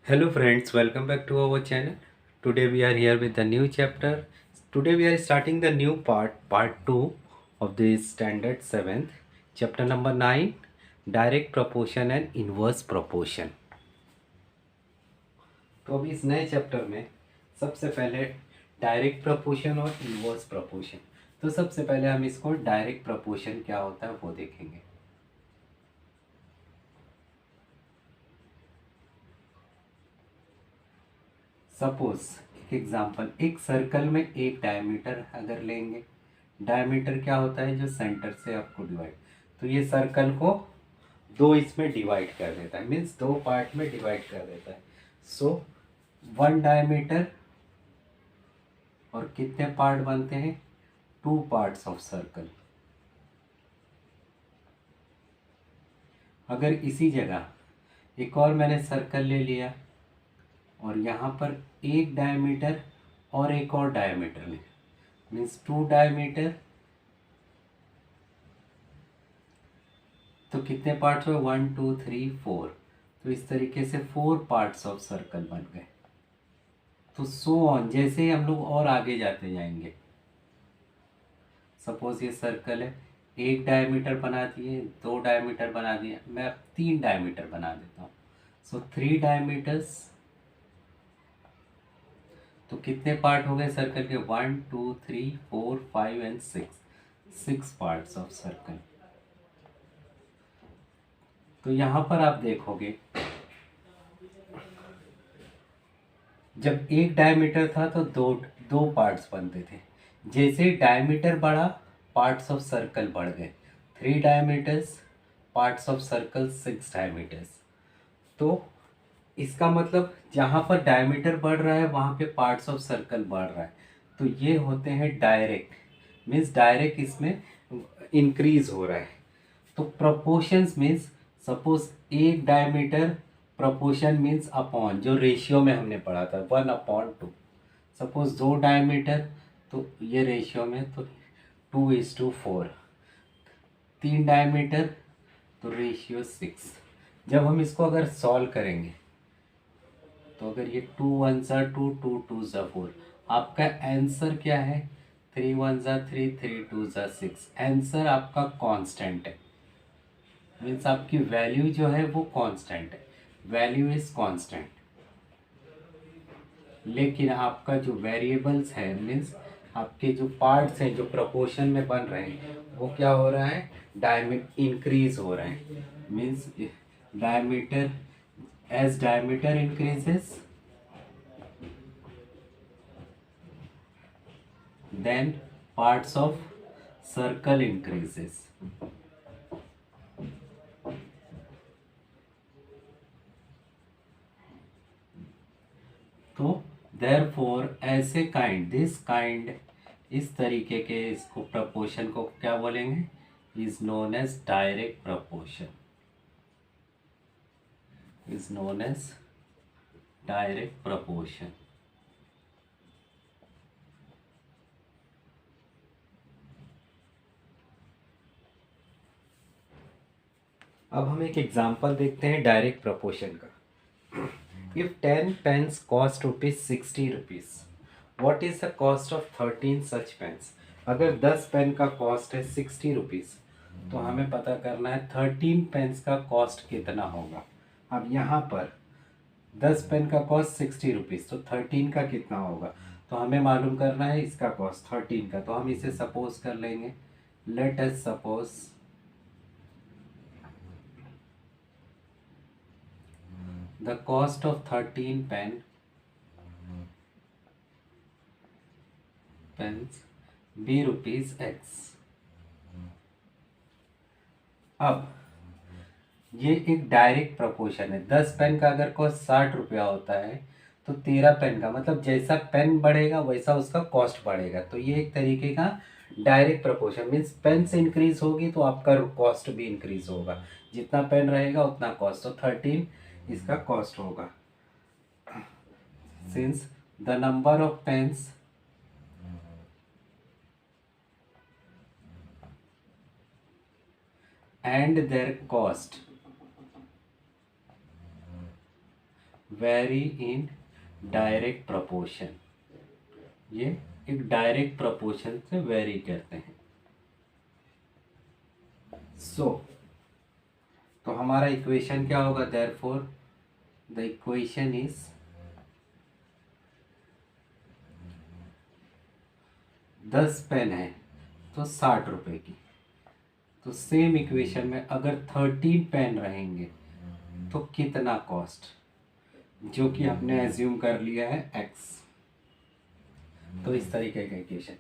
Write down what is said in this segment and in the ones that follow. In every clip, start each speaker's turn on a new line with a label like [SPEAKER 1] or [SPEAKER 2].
[SPEAKER 1] Hello friends, welcome back to our channel. Today we are here with the new chapter. Today we are starting the new part 2 of the standard 7th, chapter number 9, direct proportion and inverse proportion. तो अभी इस नए chapter में सबसे पहले direct proportion और inverse proportion. तो सबसे पहले हम इसको डायरेक्ट प्रपोर्शन क्या होता है वो देखेंगे। सपोज एक एग्जांपल, एक सर्कल में एक डायमीटर अगर लेंगे, डायमीटर क्या होता है जो सेंटर से आपको डिवाइड, तो ये सर्कल को दो इसमें डिवाइड कर देता है, मीन्स दो पार्ट में डिवाइड कर देता है। सो वन डायमीटर और कितने पार्ट बनते हैं, टू पार्ट्स ऑफ सर्कल। अगर इसी जगह एक और मैंने सर्कल ले लिया और यहाँ पर एक डायमीटर और एक और डायमीटर ले, मीन्स टू डायमीटर, तो कितने पार्ट्स हुए, वन टू थ्री फोर। तो इस तरीके से फोर पार्ट्स ऑफ सर्कल बन गए। तो सो ऑन, जैसे ही हम लोग और आगे जाते जाएंगे, सपोज ये सर्कल है, एक डायमीटर बना दिए, दो डायमीटर बना दिए, मैं अब तीन डायमीटर बना देता हूँ। सो थ्री डायमीटर्स, तो कितने पार्ट हो गए सर्कल के, one two three four five and six, six parts of circle. तो यहाँ पर आप देखोगे, जब एक डायमीटर था तो दो दो पार्ट्स बनते थे। जैसे डायमीटर बढ़ा, पार्ट्स ऑफ सर्कल बढ़ गए, three diameters, parts of circle six diameters. तो इसका मतलब जहाँ पर डायमीटर बढ़ रहा है वहाँ पे पार्ट्स ऑफ सर्कल बढ़ रहा है। तो ये होते हैं डायरेक्ट, मीन्स डायरेक्ट इसमें इंक्रीज हो रहा है। तो प्रोपोर्शंस मीन्स, सपोज एक डायमीटर, प्रोपोर्शन मीन्स अपॉन, जो रेशियो में हमने पढ़ा था 1/2। सपोज दो डायमीटर, तो ये रेशियो में तो 2:4। तीन डायमीटर, तो रेशियो 6। जब हम इसको अगर सॉल्व करेंगे, तो अगर ये 2 1 2 2 2 4, आपका आंसर क्या है, 3 1 3 3 2 6। आंसर आपका कांस्टेंट है, मीन्स आपकी वैल्यू जो है वो कांस्टेंट है, वैल्यू इज कांस्टेंट। लेकिन आपका जो वेरिएबल्स है, मीन्स आपके जो पार्ट्स हैं जो प्रोपोर्शन में बन रहे हैं, वो क्या हो रहा है, डायमीटर इंक्रीज हो रहे हैं। Means diameter, as diameter increases, then parts of circle increases। तो therefore ऐसे काइंड, दिस काइंड, इस तरीके के इसको प्रपोर्शन को क्या बोलेंगे, is known as direct proportion, is known as direct proportion. अब हम एक एग्जांपल देखते हैं डायरेक्ट प्रपोर्शन का। If 10 pens cost ₹60, what is the cost of 13 such pens. अगर 10 पेन का कॉस्ट है ₹60, तो हमें पता करना है 13 पेन्स का कॉस्ट कितना होगा। अब यहाँ पर 10 पेन का कॉस्ट ₹60, तो 13 का कितना होगा, तो हमें मालूम करना है इसका कॉस्ट 13 का। तो हम इसे सपोज कर लेंगे, let us suppose the cost of 13 pens be ₹X। अब ये एक डायरेक्ट प्रपोर्शन है। 10 पेन का अगर कॉस्ट ₹60 होता है, तो 13 पेन का मतलब जैसा पेन बढ़ेगा वैसा उसका कॉस्ट बढ़ेगा। तो ये एक तरीके का डायरेक्ट प्रपोर्शन, मीन्स पेन से इंक्रीज होगी तो आपका कॉस्ट भी इंक्रीज होगा, जितना पेन रहेगा उतना कॉस्ट। तो 13 इसका कॉस्ट होगा, since the number of pens and their cost vary in direct proportion, ये एक डायरेक्ट प्रोपोर्शन से वेरी करते हैं। तो हमारा इक्वेशन क्या होगा, therefore the equation is 10 pen है तो 60 रुपए की। तो सेम इक्वेशन में अगर 13 पेन रहेंगे तो कितना कॉस्ट, जो कि हमने एज्यूम कर लिया है x। तो इस तरीके का इक्वेशन,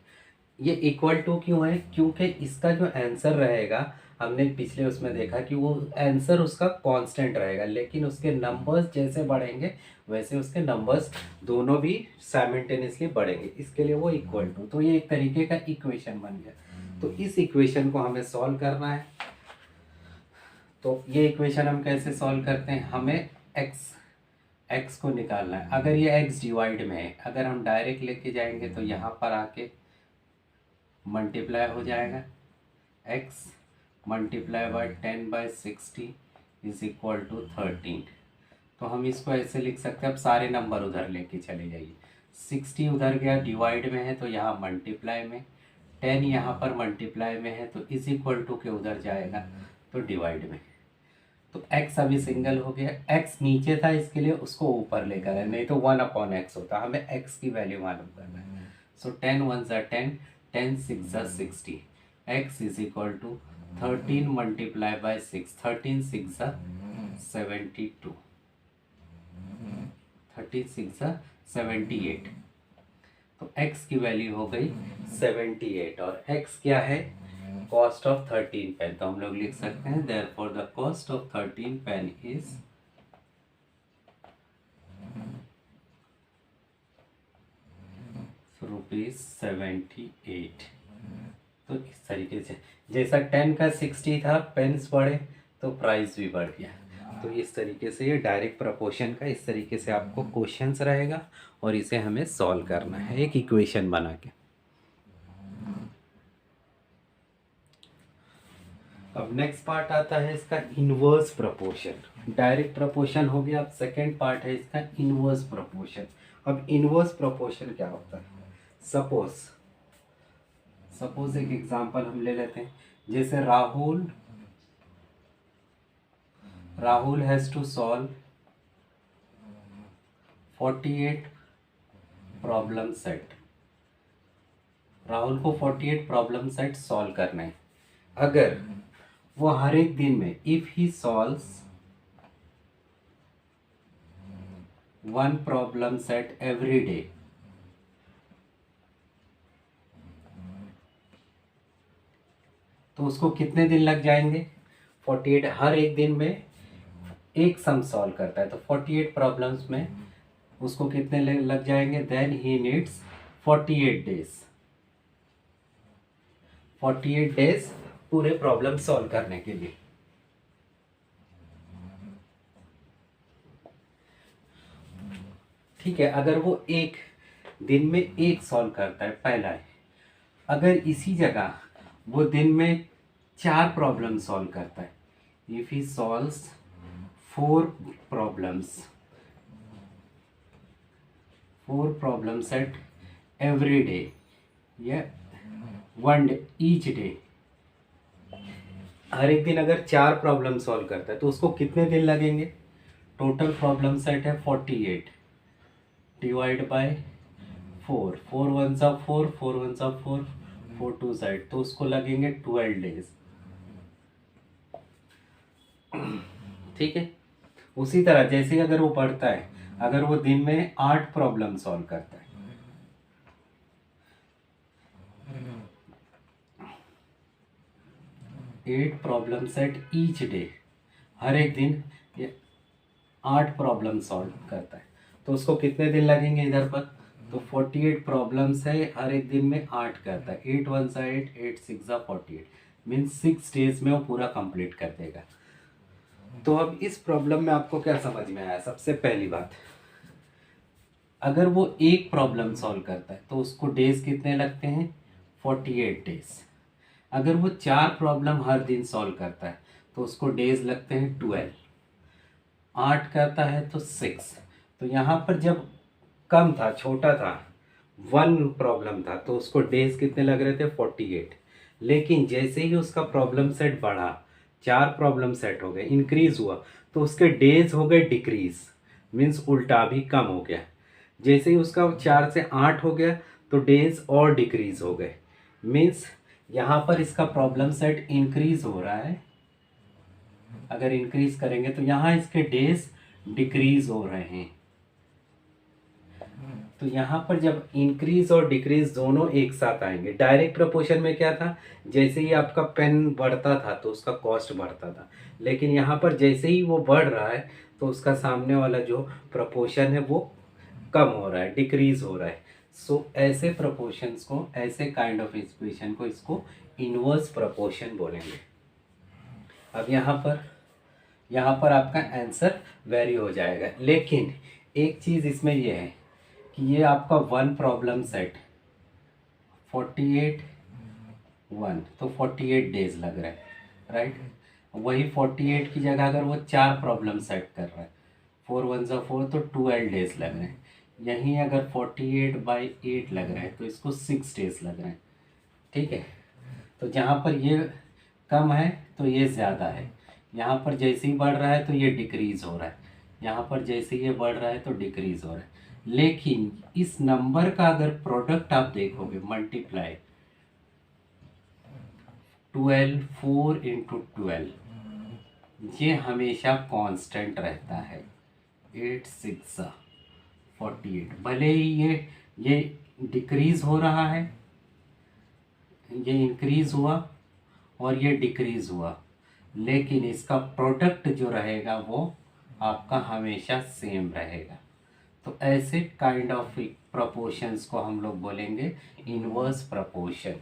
[SPEAKER 1] ये इक्वल टू क्यों है, क्योंकि इसका जो आंसर रहेगा, हमने पिछले उसमें देखा कि वो आंसर उसका कांस्टेंट रहेगा, लेकिन उसके नंबर्स जैसे बढ़ेंगे वैसे उसके नंबर्स दोनों भी साइमल्टेनियसली बढ़ेंगे, इसके लिए वो इक्वल टू। तो ये एक तरीके का इक्वेशन बन गया। तो इस इक्वेशन को हमें सॉल्व करना है। तो ये इक्वेशन हम कैसे सॉल्व करते हैं, हमें x को निकालना है। अगर ये x डिवाइड में है, अगर हम डायरेक्ट लेके जाएंगे तो यहाँ पर आके मल्टीप्लाई हो जाएगा, x multiply by 10/60 is equal to 13। तो हम इसको ऐसे लिख सकते हैं, अब सारे नंबर उधर लेके चले जाइए, 60 उधर गया, डिवाइड में है तो यहाँ मल्टीप्लाई में, 10 यहाँ पर मल्टीप्लाई में है तो इज इक्वल टू के उधर जाएगा तो डिवाइड में। तो x अभी सिंगल हो गया, x नीचे था इसके लिए उसको ऊपर लेकर है, नहीं तो 1/x होता, हमें x की वैल्यू मालूम करना है। सो 10 1 ज़ा 10, 10 6 ज़ा 60, x is equal to 13 multiply by 6, 13 6 ज़ा 72, 13 6 ज़ा 78। तो x की वैल्यू हो गई 78 और x क्या है, कॉस्ट ऑफ 13 पेन। तो हम लोग लिख सकते हैं therefore the cost of 13 pen is ₹78। तो इस तरीके से जैसा 10 का 60 था, पेन्स बढ़े तो प्राइस भी बढ़ गया। तो इस तरीके से ये डायरेक्ट प्रपोर्शन का इस तरीके से आपको क्वेश्चंस रहेगा और इसे हमें सॉल्व करना है एक इक्वेशन बना के। अब नेक्स्ट पार्ट आता है इसका इनवर्स प्रपोर्शन। डायरेक्ट प्रपोर्शन हो गया, अब सेकेंड पार्ट है इसका इनवर्स प्रपोर्शन। अब इनवर्स प्रपोर्शन क्या होता है, सपोज एक एग्जांपल हम ले लेते हैं, जैसे Rahul has to solve 48 problem set. Rahul को 48 प्रॉब्लम सेट सॉल्व करना है। अगर वो हर एक दिन में if he solves 1 problem set every day, तो उसको कितने दिन लग जाएंगे, 48, हर एक दिन में एक सम सॉल्व करता है तो 48 प्रॉब्लम्स में उसको कितने लग जाएंगे, then he needs 48 days, 48 days पूरे प्रॉब्लम सॉल्व करने के लिए। ठीक है, अगर वो एक दिन में एक सॉल्व करता है, पहला है। अगर इसी जगह वो दिन में 4 प्रॉब्लम सॉल्व करता है, if he solves 4 problem set every day या 1 डे ईच डे, हर एक दिन अगर 4 प्रॉब्लम सॉल्व करता है तो उसको कितने दिन लगेंगे, टोटल प्रॉब्लम सेट है 48 डिवाइड बाय 4, 4 1 सा 4, 4 1 सा 4, 4 2 साइड, तो उसको लगेंगे 12 डेज। ठीक है, उसी तरह जैसे अगर वो पढ़ता है, अगर वो दिन में 8 प्रॉब्लम सॉल्व करता है, 8 प्रॉब्लम सेट ईच डे, हर एक दिन ये 8 प्रॉब्लम सॉल्व करता है, तो उसको कितने दिन लगेंगे इधर पर, तो 48 प्रॉब्लम्स है, हर एक दिन में 8 करता है, 8 1 सा 8, 8 6 सा 48, मीन्स 6 डेज में वो पूरा कंप्लीट कर देगा। तो अब इस प्रॉब्लम में आपको क्या समझ में आया, सबसे पहली बात, अगर वो एक प्रॉब्लम सॉल्व करता है तो उसको डेज कितने लगते हैं, 48 डेज। अगर वो 4 प्रॉब्लम हर दिन सॉल्व करता है तो उसको डेज लगते हैं 12, 8 करता है तो 6, तो यहाँ पर जब कम था, छोटा था, 1 प्रॉब्लम था, तो उसको डेज कितने लग रहे थे, 48। लेकिन जैसे ही उसका प्रॉब्लम सेट बढ़ा, 4 प्रॉब्लम सेट हो गए, इंक्रीज हुआ, तो उसके डेज हो गए डिक्रीज, मीन्स उल्टा भी कम हो गया। जैसे ही उसका 4 से 8 हो गया तो डेज और डिक्रीज हो गए, मीन्स यहाँ पर इसका प्रॉब्लम सेट इंक्रीज हो रहा है। अगर इंक्रीज करेंगे तो यहाँ इसके डेज डिक्रीज हो रहे हैं। तो यहाँ पर जब इंक्रीज और डिक्रीज दोनों एक साथ आएंगे, डायरेक्ट प्रोपोर्शन में क्या था, जैसे ही आपका पेन बढ़ता था तो उसका कॉस्ट बढ़ता था, लेकिन यहाँ पर जैसे ही वो बढ़ रहा है तो उसका सामने वाला जो प्रोपोर्शन है वो कम हो रहा है, डिक्रीज हो रहा है। सो ऐसे प्रोपोर्शंस को, ऐसे काइंड ऑफ इक्वेशन को, इसको इनवर्स प्रोपोर्शन बोलेंगे। अब यहाँ पर आपका आंसर वेरी हो जाएगा, लेकिन एक चीज़ इसमें ये है कि ये आपका 1 प्रॉब्लम सेट 48 1, तो 48 डेज लग रहा है, राइट। वही 48 की जगह अगर वो 4 प्रॉब्लम सेट कर रहा है, 4 1 ज़ा 4, तो 12 डेज लग रहे हैं। यहीं अगर 48/8 लग रहा है तो इसको 6 डेज लग रहे हैं, ठीक है। तो जहाँ पर ये कम है तो ये ज़्यादा है, यहाँ पर जैसे ही बढ़ रहा है तो ये डिक्रीज़ हो रहा है, यहाँ पर जैसे ये बढ़ रहा है तो डिक्रीज़ हो रहा है। लेकिन इस नंबर का अगर प्रोडक्ट आप देखोगे, मल्टीप्लाई 12, 4 इंटू 12, ये हमेशा कांस्टेंट रहता है, 8 6 48। भले ही ये डिक्रीज़ हो रहा है, ये इंक्रीज़ हुआ और ये डिक्रीज़ हुआ, लेकिन इसका प्रोडक्ट जो रहेगा वो आपका हमेशा सेम रहेगा। तो ऐसे काइंड ऑफ प्रोपोर्शंस को हम लोग बोलेंगे इनवर्स प्रोपोर्शन।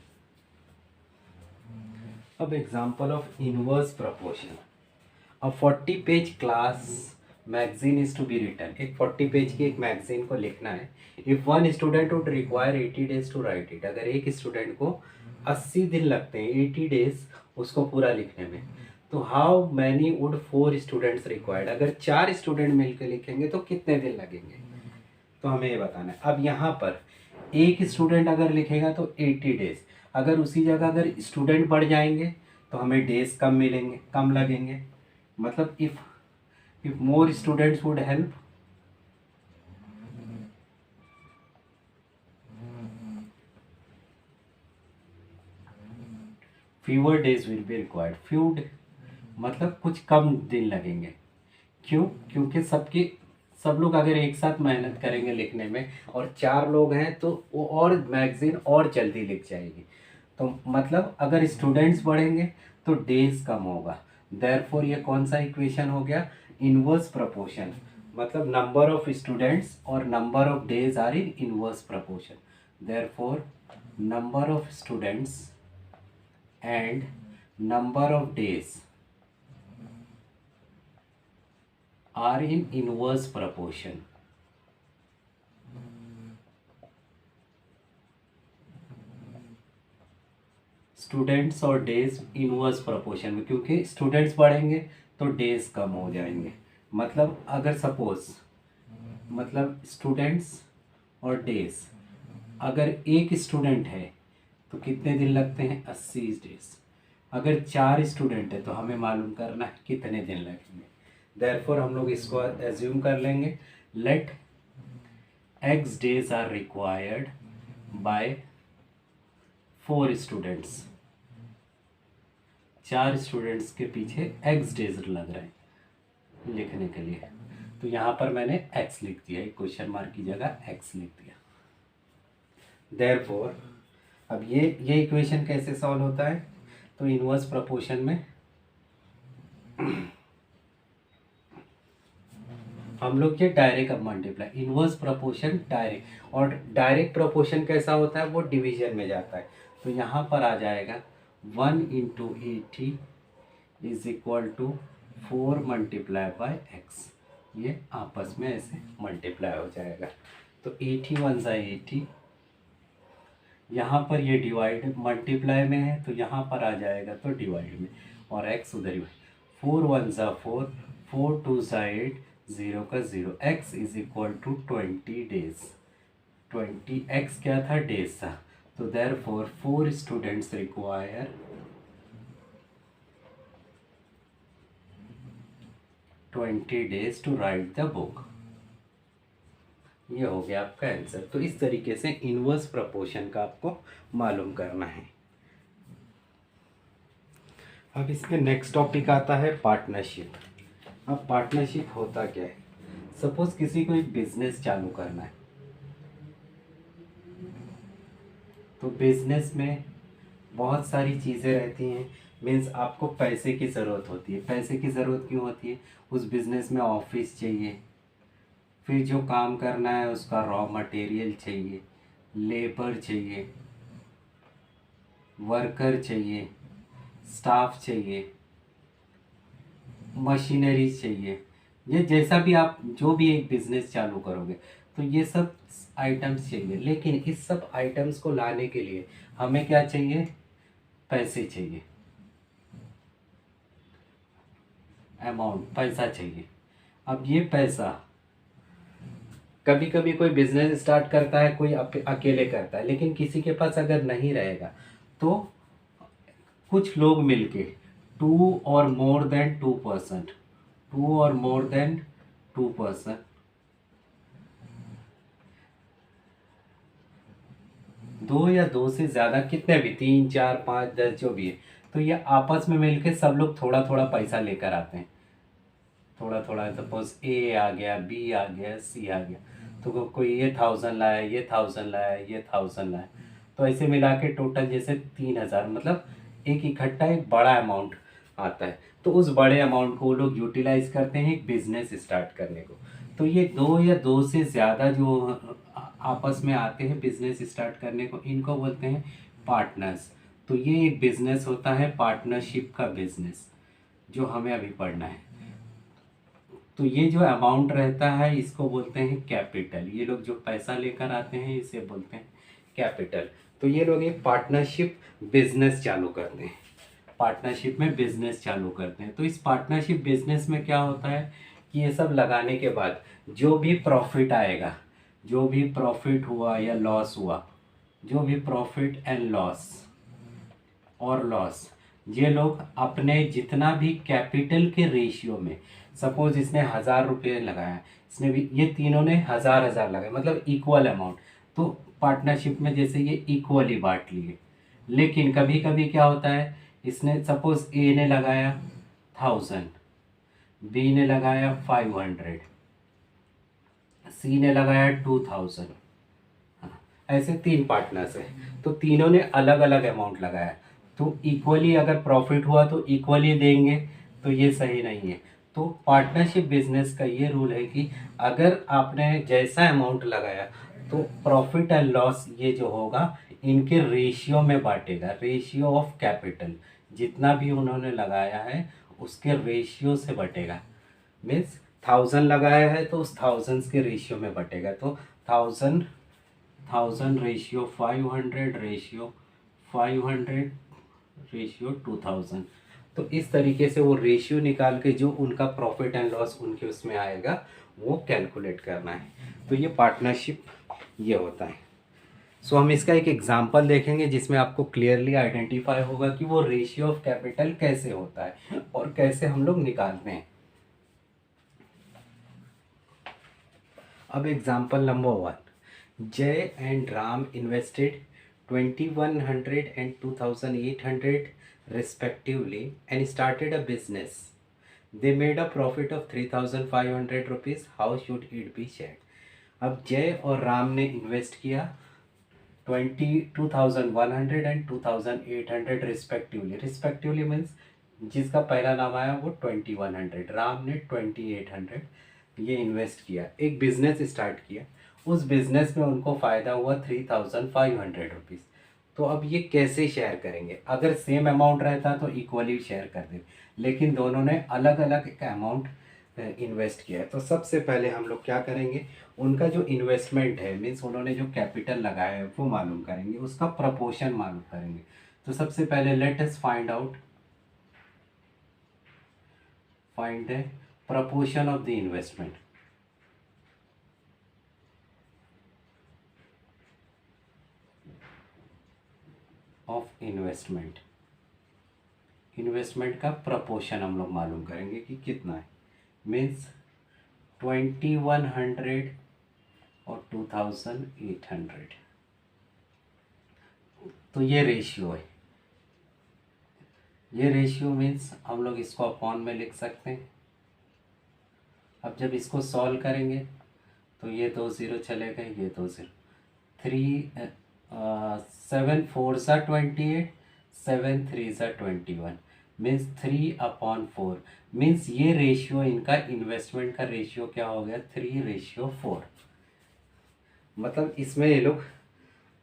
[SPEAKER 1] अब example of inverse proportion, a 40 page class magazine is to be written. एक 40 पेज की एक मैगजीन को लिखना है। If one student would require 80 days to write it, अगर एक स्टूडेंट को 80 दिन लगते हैं, 80 डेज उसको पूरा लिखने में, तो how many would 4 students required, अगर 4 स्टूडेंट मिलकर लिखेंगे तो कितने दिन लगेंगे, तो हमें ये बताना है। अब यहाँ पर एक स्टूडेंट अगर लिखेगा तो 80 डेज, अगर उसी जगह अगर स्टूडेंट बढ़ जाएंगे तो हमें डेज कम मिलेंगे, कम लगेंगे। मतलब if more students would help, fever days will be required. Few मतलब कुछ कम दिन लगेंगे। क्यों? क्योंकि सब लोग अगर एक साथ मेहनत करेंगे लिखने में और 4 लोग हैं तो वो और मैगजीन और जल्दी लिख जाएगी। तो मतलब अगर स्टूडेंट्स बढ़ेंगे तो डेज कम होगा। देयरफॉर ये कौन सा इक्वेशन हो गया? Inverse proportion. मतलब नंबर ऑफ स्टूडेंट्स और number of days are in inverse proportion. Therefore number of students and number of days are in inverse proportion. Students और डेज इनवर्स प्रोपोर्शन में, क्योंकि स्टूडेंट्स बढ़ेंगे तो डेज कम हो जाएंगे। मतलब अगर सपोज, मतलब स्टूडेंट्स और डेज, अगर एक स्टूडेंट है तो कितने दिन लगते हैं? 80 डेज। अगर 4 स्टूडेंट है तो हमें मालूम करना है कितने दिन लगेंगे। देयरफॉर हम लोग इसको एज्यूम कर लेंगे, let x days are required by 4 students. 4 students के पीछे x डेज लग रहे हैं लिखने के लिए, तो यहाँ पर मैंने x लिख दिया, एक क्वेश्चन मार्क की जगह x लिख दिया। देयरफॉर अब ये इक्वेशन कैसे सॉल्व होता है? तो इनवर्स प्रोपोर्शन में हम लोग ये डायरेक्ट अब मल्टीप्लाई, इनवर्स प्रोपोर्शन डायरेक्ट, और डायरेक्ट प्रोपोर्शन कैसा होता है? वो डिवीजन में जाता है। तो यहाँ पर आ जाएगा 1 into 80 is equal to 4 multiply by x. ये आपस में ऐसे मल्टीप्लाई हो जाएगा। तो 80 1 ज़ा 80, यहाँ पर ये डिवाइड मल्टीप्लाई में है तो यहाँ पर आ जाएगा तो डिवाइड में, और x उधर ही। 4 1 ज़ा 4, 4 2 ज़ा 8, 0 का 0, x is equal to 20 days. 20x क्या था, डेज था। तो therefore 4 students require 20 days to write the book. ये हो गया आपका आंसर। तो इस तरीके से इनवर्स प्रपोर्शन का आपको मालूम करना है। अब इसमें नेक्स्ट टॉपिक आता है पार्टनरशिप। अब पार्टनरशिप होता क्या है, सपोज किसी को एक बिजनेस चालू करना है, तो बिजनेस में बहुत सारी चीज़ें रहती हैं। मीन्स आपको पैसे की ज़रूरत होती है। पैसे की ज़रूरत क्यों होती है, उस बिज़नेस में ऑफिस चाहिए, फिर जो काम करना है उसका रॉ मटेरियल चाहिए, लेबर चाहिए, वर्कर चाहिए, स्टाफ चाहिए, मशीनरी चाहिए। ये जैसा भी आप जो भी एक बिज़नेस चालू करोगे तो ये सब आइटम्स चाहिए। लेकिन इस सब आइटम्स को लाने के लिए हमें क्या चाहिए, पैसे चाहिए, अमाउंट, पैसा चाहिए। अब ये पैसा कभी कभी कोई बिजनेस स्टार्ट करता है, कोई अकेले करता है, लेकिन किसी के पास अगर नहीं रहेगा तो कुछ लोग मिलके 2 और मोर देन 2%, 2 और मोर देन 2%, 2 या 2 से ज़्यादा, कितने भी, 3 4 5 10 जो भी है, तो ये आपस में मिलके सब लोग थोड़ा थोड़ा पैसा लेकर आते हैं। थोड़ा थोड़ा, सपोज ए आ गया, बी आ गया, सी आ गया, तो कोई ये 1000 लाया, ये 1000 लाया, ये 1000 लाया, तो ऐसे मिला के टोटल जैसे 3000, मतलब एक इकट्ठा एक बड़ा अमाउंट आता है। तो उस बड़े अमाउंट को वो लोग यूटिलाइज करते हैं एक बिजनेस स्टार्ट करने को। तो ये 2 या 2 से ज़्यादा जो आपस में आते हैं बिजनेस स्टार्ट करने को, इनको बोलते हैं पार्टनर्स। तो ये एक बिजनेस होता है पार्टनरशिप का बिजनेस, जो हमें अभी पढ़ना है। तो ये जो अमाउंट रहता है इसको बोलते हैं कैपिटल। ये लोग जो पैसा लेकर आते हैं इसे बोलते हैं कैपिटल। तो ये लोग एक पार्टनरशिप बिजनेस चालू करते हैं, पार्टनरशिप में बिजनेस चालू करते हैं। तो इस पार्टनरशिप बिजनेस में क्या होता है कि ये सब लगाने के बाद जो भी प्रॉफिट आएगा, जो भी प्रॉफिट हुआ या लॉस हुआ, जो भी प्रॉफिट एंड लॉस और लॉस, ये लोग अपने जितना भी कैपिटल के रेशियो में, सपोज इसने 1000 रुपये लगाया, इसने भी, ये तीनों ने 1000 लगाए, मतलब इक्वल अमाउंट। तो पार्टनरशिप में जैसे ये इक्वली बांट लिए। लेकिन कभी कभी क्या होता है, इसने सपोज ए ने लगाया 1000, बी ने लगाया 500, सी ने लगाया 2000, ऐसे 3 पार्टनर्स है, तो तीनों ने अलग अलग अमाउंट लगाया। तो इक्वली अगर प्रॉफिट हुआ तो इक्वली देंगे, तो ये सही नहीं है। तो पार्टनरशिप बिजनेस का ये रूल है कि अगर आपने जैसा अमाउंट लगाया तो प्रॉफिट एंड लॉस ये जो होगा इनके रेशियो में बांटेगा, रेशियो ऑफ कैपिटल, जितना भी उन्होंने लगाया है उसके रेशियो से बटेगा। मीन्स 1000 लगाया है तो उस थाउजेंड्स के रेशियो में बटेगा। तो 1000, 1000 रेशियो 500, रेशियो 500, रेशियो 2000। तो इस तरीके से वो रेशियो निकाल के जो उनका प्रॉफिट एंड लॉस उनके उसमें आएगा वो कैलकुलेट करना है। तो ये पार्टनरशिप ये होता है। सो हम इसका एक एग्जांपल देखेंगे जिसमें आपको क्लियरली आइडेंटिफाई होगा कि वो रेशियो ऑफ कैपिटल कैसे होता है और कैसे हम लोग निकालते हैं। अब example number 1, Jay and Ram invested 2100 and 2800 respectively and started a business. They made a profit of 3500 rupees. How should it be shared? अब जय और राम ने इन्वेस्ट किया 2100 एंड 2800 रिस्पेक्टिवली। रिस्पेक्टिवली मीन्स जिसका पहला नाम आया वो 2100, राम ने 2800 ये इन्वेस्ट किया, एक बिजनेस स्टार्ट किया। उस बिजनेस में उनको फ़ायदा हुआ 3500 रुपीज़। तो अब ये कैसे शेयर करेंगे, अगर सेम अमाउंट रहता तो इक्वली शेयर कर दें, लेकिन दोनों ने अलग अलग एक अमाउंट इन्वेस्ट किया है। तो सबसे पहले हम लोग क्या करेंगे, उनका जो इन्वेस्टमेंट है, मीन्स उन्होंने जो कैपिटल लगाया है वो मालूम करेंगे, उसका प्रपोर्शन मालूम करेंगे। तो सबसे पहले let us find the proportion of the investment investment का प्रपोर्शन हम लोग मालूम करेंगे कि कितना है। मीन्स 2100 और 2800, तो ये रेशियो है। ये रेशियो मीन्स हम लोग इसको अपॉन में लिख सकते हैं। अब जब इसको सॉल्व करेंगे तो ये 2 0 चले गए, ये 2 0, 7 4 सा 28, 7 3 सा 21, मीन्स 3/4। मीन्स ये रेशियो इनका इन्वेस्टमेंट का रेशियो क्या हो गया, 3:4। मतलब इसमें ये लोग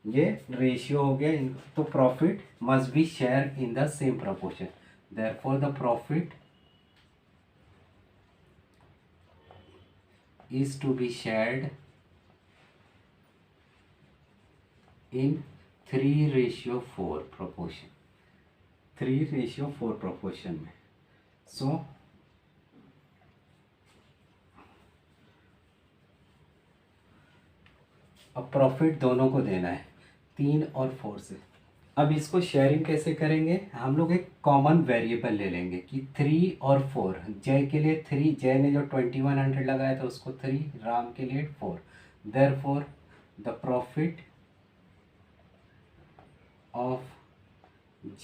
[SPEAKER 1] ये रेशियो हो गया तो profit must be share in the same proportion, therefore the profit is to be shared in 3:4 proportion, 3:4 proportion में। सो अब प्रॉफिट दोनों को देना है 3 और 4 से। अब इसको शेयरिंग कैसे करेंगे, हम लोग एक कॉमन वेरिएबल ले लेंगे कि 3 और 4। जय के लिए 3, जय ने जो 2100 लगाया था उसको 3, राम के लिए 4। Therefore the profit of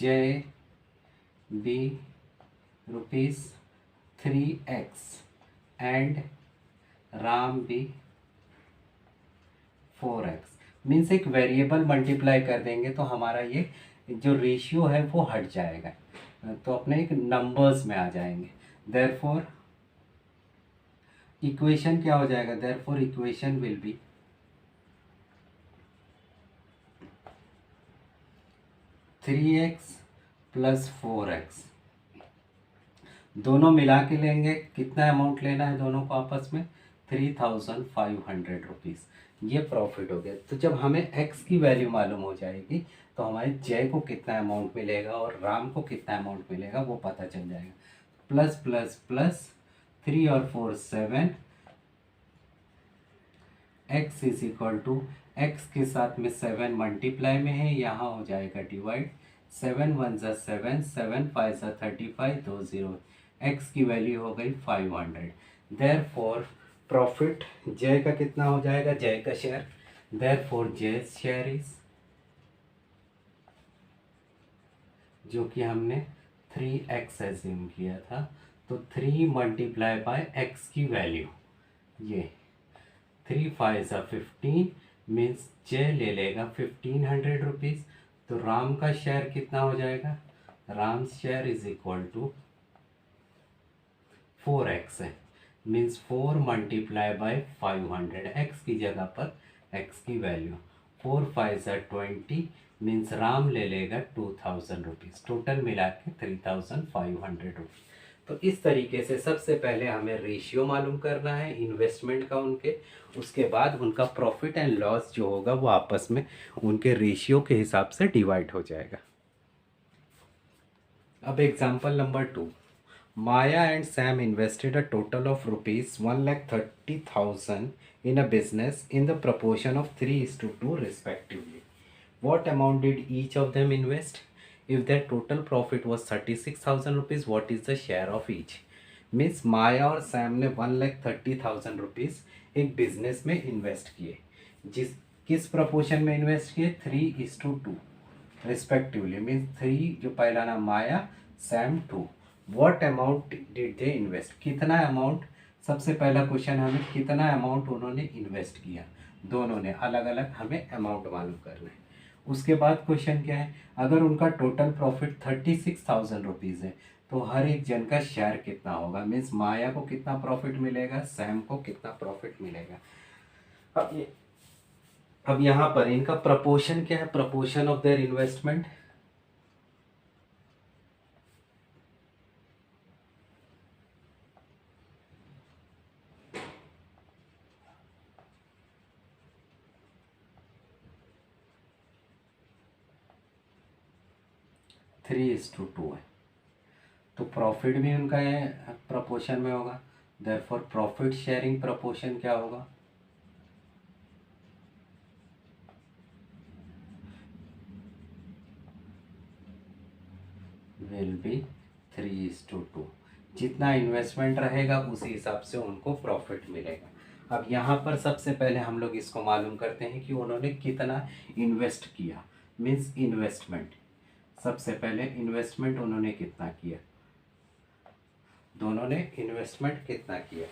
[SPEAKER 1] Jay be ₹3x and Ram be 4x। Means एक वेरिएबल मल्टीप्लाई कर देंगे तो हमारा ये जो रेशियो है वो हट जाएगा, तो अपने एक नंबर्स में आ जाएंगे। देयरफॉर इक्वेशन क्या हो जाएगा, therefore equation will be 3x + 4x। दोनों मिला के लेंगे, कितना अमाउंट लेना है दोनों को आपस में, 3500 रुपीज़। ये प्रॉफिट हो गया। तो जब हमें x की वैल्यू मालूम हो जाएगी तो हमारे जय को कितना अमाउंट मिलेगा और राम को कितना अमाउंट मिलेगा वो पता चल जाएगा। प्लस प्लस प्लस 3 और 4 7, x is equal to, x के साथ में 7 मल्टीप्लाई में है, यहाँ हो जाएगा डिवाइड। 7 1 ज़ा 7, 7 5 ज़ा 35, 2 0। x की वैल्यू हो गई 500। देयरफॉर प्रॉफिट जय का कितना हो जाएगा, जय का शेयर, देयरफॉर जय शेयर इज, जो कि हमने 3x एज्यूम किया था, तो 3 मल्टीप्लाई बाय x की वैल्यू, ये 3 5 ज़ा 15, मीन्स जय ले लेगा 1500 रुपीज़। तो राम का शेयर कितना हो जाएगा, Ram share is equal to 4x है, मीन्स 4 मल्टीप्लाई बाय 500, x की जगह पर x की वैल्यू 4 5 ज़ा 20, मीन्स राम ले लेगा 2000 रुपीज़। टोटल मिला के 3500 रुपीज़। तो इस तरीके से सबसे पहले हमें रेशियो मालूम करना है इन्वेस्टमेंट का उनके, उसके बाद उनका प्रॉफिट एंड लॉस जो होगा वो आपस में उनके रेशियो के हिसाब से डिवाइड हो जाएगा। अब example number 2, Maya and Sam invested a total of rupees 1,30,000 in a business in the proportion of 3:2 respectively. What amount did each of them invest? If their total profit was 36,000 rupees, what is the share of each? Means Maya और Sam ने 1,30,000 rupees एक business में invest किए, किस proportion में invest किए, 3:2 respectively. Means 3 जो पहला नाम Maya, Sam 2। What amount did they invest, कितना अमाउंट, सबसे पहला क्वेश्चन हमें कितना अमाउंट उन्होंने इन्वेस्ट किया, दोनों ने अलग अलग हमें अमाउंट मालूम करना है। उसके बाद क्वेश्चन क्या है, अगर उनका टोटल प्रॉफिट 36,000 रुपीज़ है तो हर एक जन का शेयर कितना होगा, मीन्स माया को कितना प्रॉफिट मिलेगा, सैम को कितना प्रॉफिट मिलेगा। अब यहाँ पर इनका प्रपोर्शन क्या है, proportion of their investment, three is to two है, तो प्रॉफिट भी उनका है प्रपोर्शन में होगा। देयरफॉर प्रॉफिट शेयरिंग प्रपोर्शन क्या होगा, विल बी 3:2। जितना इन्वेस्टमेंट रहेगा उसी हिसाब से उनको प्रॉफिट मिलेगा। अब यहाँ पर सबसे पहले हम लोग इसको मालूम करते हैं कि उन्होंने कितना इन्वेस्ट किया, मीन्स इन्वेस्टमेंट। सबसे पहले इन्वेस्टमेंट उन्होंने कितना किया, दोनों ने इन्वेस्टमेंट कितना किया।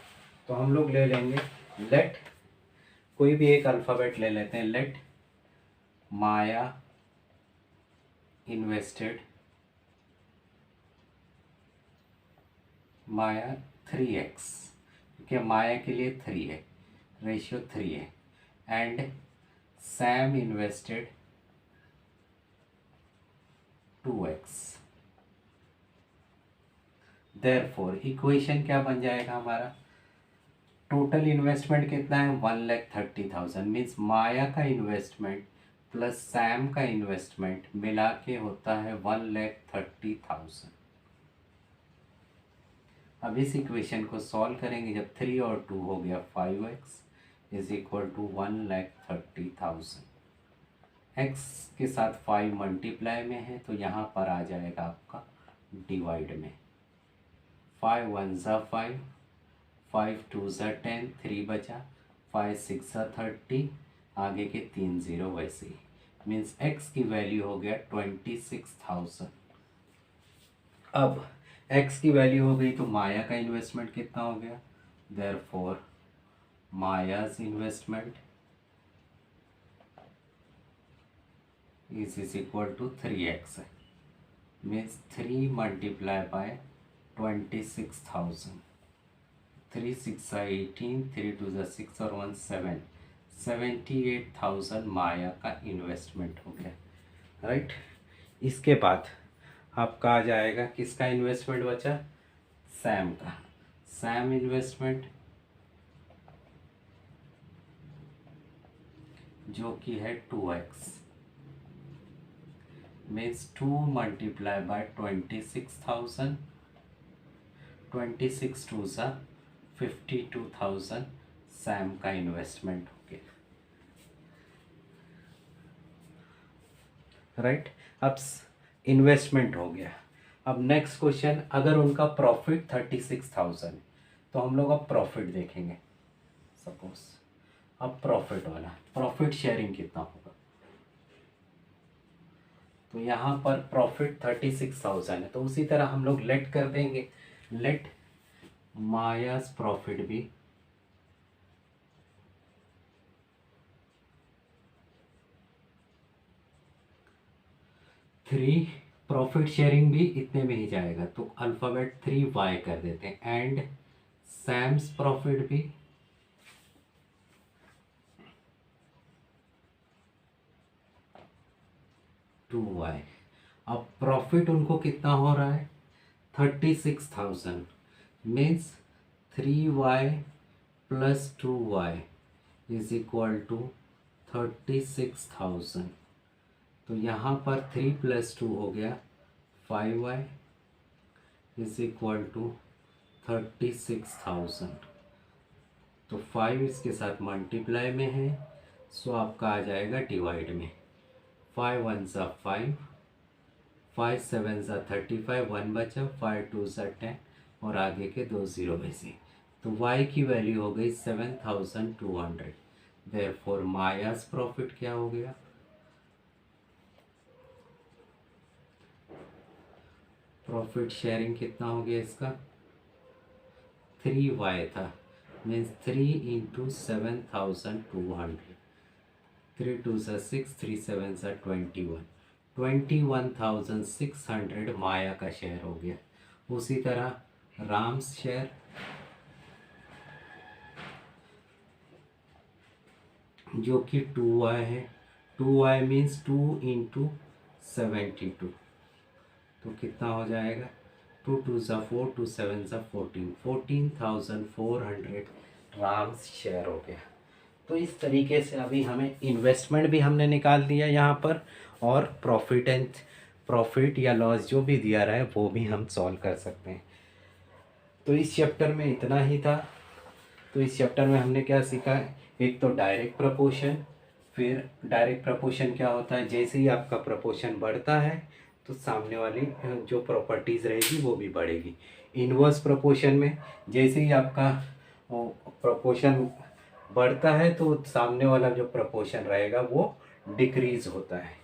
[SPEAKER 1] तो हम लोग ले लेंगे लेट, कोई भी एक अल्फ़ाबेट ले लेते हैं, लेट माया इन्वेस्टेड, माया 3x, क्योंकि माया के लिए 3 है, रेशियो 3 है, and Sam invested 2x। Therefore equation क्या बन जाएगा हमारा, टोटल इन्वेस्टमेंट कितना है 1,30,000, मीन्स माया का इन्वेस्टमेंट प्लस सैम का इन्वेस्टमेंट मिला के होता है 1,30,000। अब इस इक्वेशन को सॉल्व करेंगे, जब 3 और 2 हो गया 5x is equal to 1,30,000। x के साथ 5 मल्टीप्लाई में है तो यहाँ पर आ जाएगा आपका डिवाइड में, 5 1 ज़ा 5, 5 2 ज़ा 10, 3 बचा, 5 6 ज़ा 30, आगे के 3 0 वैसे ही, मीन्स x की वैल्यू हो गया 26,000। अब x की वैल्यू हो गई तो माया का इन्वेस्टमेंट कितना हो गया, therefore Maya's investment is equal to 3x, means 3 multiply by 26,000, 3 6 18, 3 2 6 और 1 7, 78,000 माया का इन्वेस्टमेंट हो गया, राइट। इसके बाद आपका आ जाएगा किसका इन्वेस्टमेंट बचा, सैम का, सैम इन्वेस्टमेंट जो कि है 2x, मीन्स 2 मल्टीप्लाई बाय 26,000, 26 2 ज़ा 52,000 सैम का इन्वेस्टमेंट हो गया, राइट। अब इन्वेस्टमेंट हो गया। अब नेक्स्ट क्वेश्चन, अगर उनका प्रॉफिट 36,000 तो हम लोग अब प्रॉफिट देखेंगे। सपोज अब प्रॉफिट वाला, प्रॉफिट शेयरिंग कितना होगा, तो यहाँ पर प्रॉफिट 36,000 है, तो उसी तरह हम लोग लेट कर देंगे, लेट मायास प्रॉफिट भी 3, प्रॉफिट शेयरिंग भी इतने में ही जाएगा, तो अल्फ़ाबेट 3y कर देते हैं, एंड सैम्स प्रॉफिट भी 2y। अब प्रॉफिट उनको कितना हो रहा है 36,000, means 3y plus 2y is equal to 36,000। तो यहाँ पर 3 + 2 हो गया 5y इज इक्वल टू 36,000। तो 5 इसके साथ मल्टीप्लाई में है, सो आपका आ जाएगा डिवाइड में, 5 1 ज़ा 5, 5 7 ज़ा 35, 1 बचा, 5 2 ज़ा 10 और आगे के 2 0 वैसे। तो y की वैल्यू हो गई 7,200। देयरफॉर मायास प्रॉफिट क्या हो गया, प्रॉफिट शेयरिंग कितना हो गया इसका 3y था, मीन्स 3 × 7,200, 3 2 ज़ा 6, 3 7 ज़ा 21, 21,600 माया का शेयर हो गया। उसी तरह राम्स शेयर जो कि 2y है, 2y मीन्स 2 × 72, तो कितना हो जाएगा 2 2 ज़ा 4, 2 7 ज़ा 14, 14,400 राम्स शेयर हो गया। तो इस तरीके से अभी हमें इन्वेस्टमेंट भी हमने निकाल दिया यहाँ पर, और प्रॉफिट या लॉस जो भी दिया रहा है वो भी हम सॉल्व कर सकते हैं। तो इस चैप्टर में इतना ही था। तो इस चैप्टर में हमने क्या सीखा है, एक तो डायरेक्ट प्रपोर्शन। फिर डायरेक्ट प्रपोर्शन क्या होता है, जैसे ही आपका प्रपोर्शन बढ़ता है तो सामने वाली जो प्रॉपर्टीज़ रहेगी वो भी बढ़ेगी। इन्वर्स प्रपोर्शन में जैसे ही आपका प्रपोर्शन बढ़ता है तो सामने वाला जो प्रपोर्शन रहेगा वो डिक्रीज होता है।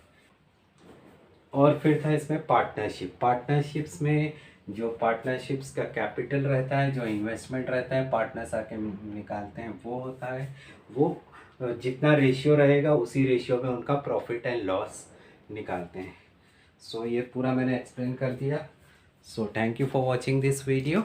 [SPEAKER 1] और फिर था इसमें पार्टनरशिप। पार्टनरशिप्स में जो पार्टनरशिप्स का कैपिटल रहता है, जो इन्वेस्टमेंट रहता है, पार्टनर्स आके निकालते हैं, वो होता है वो जितना रेशियो रहेगा उसी रेशियो में उनका प्रॉफिट एंड लॉस निकालते हैं। सो ये पूरा मैंने एक्सप्लेन कर दिया। So thank you for watching this video.